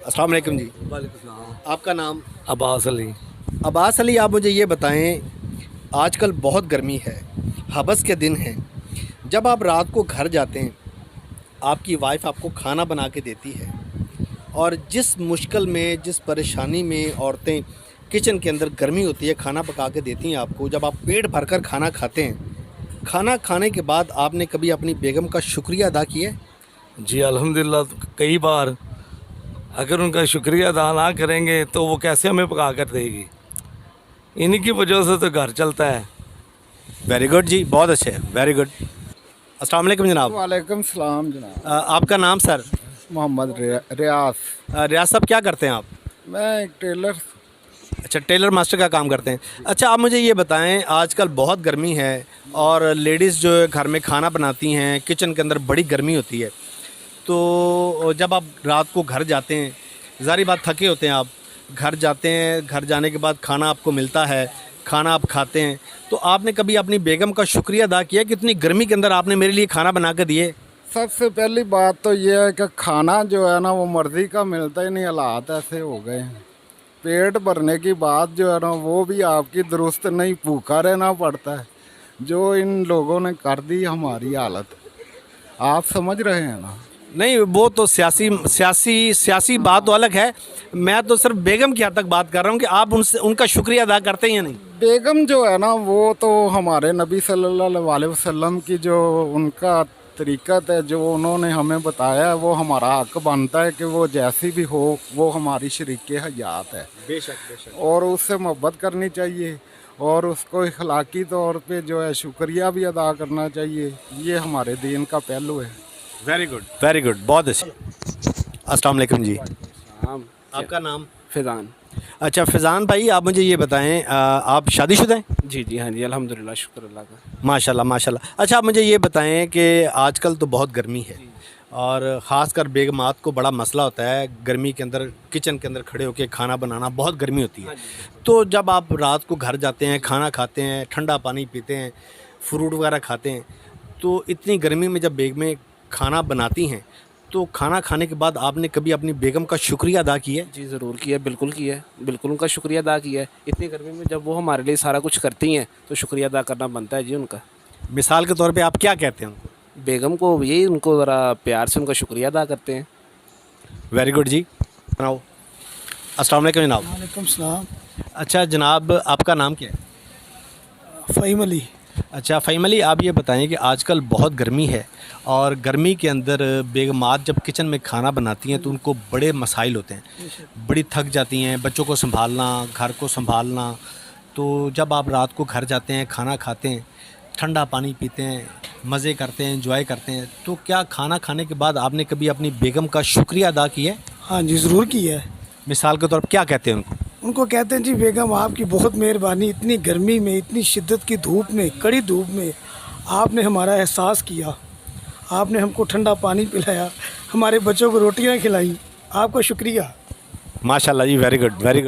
अस्सलाम वालेकुम जी। वालेकुम सलाम। आपका नाम? अब्बास अली। अब्बास अली, आप मुझे ये बताएं, आजकल बहुत गर्मी है, हबस के दिन हैं, जब आप रात को घर जाते हैं, आपकी वाइफ आपको खाना बना के देती है और जिस मुश्किल में, जिस परेशानी में औरतें किचन के अंदर गर्मी होती है खाना पका के देती हैं आपको, जब आप पेट भरकर खाना खाते हैं, खाना खाने के बाद आपने कभी अपनी बेगम का शुक्रिया अदा किया है? जी अल्हम्दुलिल्लाह, कई बार अगर उनका शुक्रिया अदा ना करेंगे तो वो कैसे हमें पका कर देगी। इन्हीं की वजह से तो घर चलता है। वेरी गुड जी, बहुत अच्छे, वेरी गुड। अस्सलाम वालेकुम जनाब। वालेकुम सलाम जनाब। आपका नाम सर? मोहम्मद रियास। रियाज साहब, क्या करते हैं आप? मैं एक टेलर। अच्छा, टेलर मास्टर का काम करते हैं। अच्छा, आप मुझे ये बताएं, आजकल बहुत गर्मी है और लेडीज़ जो है घर में खाना बनाती हैं, किचन के अंदर बड़ी गर्मी होती है, तो जब आप रात को घर जाते हैं, ज़ाहिर बात थके होते हैं, आप घर जाते हैं, घर जाने के बाद खाना आपको मिलता है, खाना आप खाते हैं, तो आपने कभी अपनी बेगम का शुक्रिया अदा किया कि इतनी गर्मी के अंदर आपने मेरे लिए खाना बना के दिए? सबसे पहली बात तो ये है कि खाना जो है ना वो मर्ज़ी का मिलता ही नहीं, हालात ऐसे हो गए हैं। पेट भरने की बात जो है ना वो भी आपकी दुरुस्त नहीं, भूखा रहना पड़ता है। जो इन लोगों ने कर दी हमारी हालत, आप समझ रहे हैं ना। नहीं, वो तो सियासी बात तो अलग है। मैं तो सिर्फ बेगम की हद तक बात कर रहा हूँ कि आप उनसे उनका शुक्रिया अदा करते हैं या नहीं? बेगम जो है ना वो तो हमारे नबी सल्लल्लाहु अलैहि वसल्लम की जो उनका तरीक़त है, जो उन्होंने हमें बताया है, वो हमारा हक बनता है कि वो जैसी भी हो वो हमारी शरीके हयात है। बेशक बेशक। और उससे मोहब्बत करनी चाहिए और उसको इखलाकी तौर पे जो है शुक्रिया भी अदा करना चाहिए। ये हमारे दीन का पहलू है। वेरी गुड, वेरी गुड, बहुत अच्छे। अस्सलाम वालेकुम जी। आपका नाम? फैज़ान। अच्छा फैज़ान भाई, आप मुझे ये बताएं, आप शादीशुदा हैं? जी जी हाँ जी, अल्हम्दुलिल्लाह, शुक्र अल्लाह का। माशाल्लाह माशाल्लाह। अच्छा, आप मुझे ये बताएं कि आजकल तो बहुत गर्मी है और ख़ासकर बेगमात को बड़ा मसला होता है गर्मी के अंदर, किचन के अंदर खड़े होकर खाना बनाना, बहुत गर्मी होती है। तो जब आप रात को घर जाते हैं, खाना खाते हैं, ठंडा पानी पीते हैं, फ्रूट वगैरह खाते हैं, तो इतनी गर्मी में जब बेगमें खाना बनाती हैं, तो खाना खाने के बाद आपने कभी अपनी बेगम का शुक्रिया अदा किया है? जी ज़रूर किया, बिल्कुल किया है, बिल्कुल उनका शुक्रिया अदा किया है। इतनी गर्मी में जब वो हमारे लिए सारा कुछ करती हैं तो शुक्रिया अदा करना बनता है जी उनका। मिसाल के तौर पे आप क्या कहते हैं उनको? बेगम को यही, उनको ज़रा प्यार से उनका शुक्रिया अदा करते हैं। वेरी गुड जी। बनाओ। अस्सलाम वालेकुम जनाब। वालेकुम सलाम। अच्छा जनाब, आपका नाम क्या है? फ़हीम अली। अच्छा फ़हीम अली, आप ये बताएं कि आजकल बहुत गर्मी है और गर्मी के अंदर बेगमात जब किचन में खाना बनाती हैं तो उनको बड़े मसाइल होते हैं, बड़ी थक जाती हैं, बच्चों को संभालना, घर को संभालना। तो जब आप रात को घर जाते हैं, खाना खाते हैं, ठंडा पानी पीते हैं, मज़े करते हैं, एंजॉय करते हैं, तो क्या खाना खाने के बाद आपने कभी अपनी बेगम का शुक्रिया अदा किया है? हाँ जी, ज़रूर की है। मिसाल के तौर पर क्या कहते हैं उनको? उनको कहते हैं जी बेगम आपकी बहुत मेहरबानी, इतनी गर्मी में, इतनी शिद्दत की धूप में, कड़ी धूप में आपने हमारा एहसास किया, आपने हमको ठंडा पानी पिलाया, हमारे बच्चों को रोटियां खिलाई, आपका शुक्रिया। माशाल्लाह जी, वेरी गुड, वेरी गुड।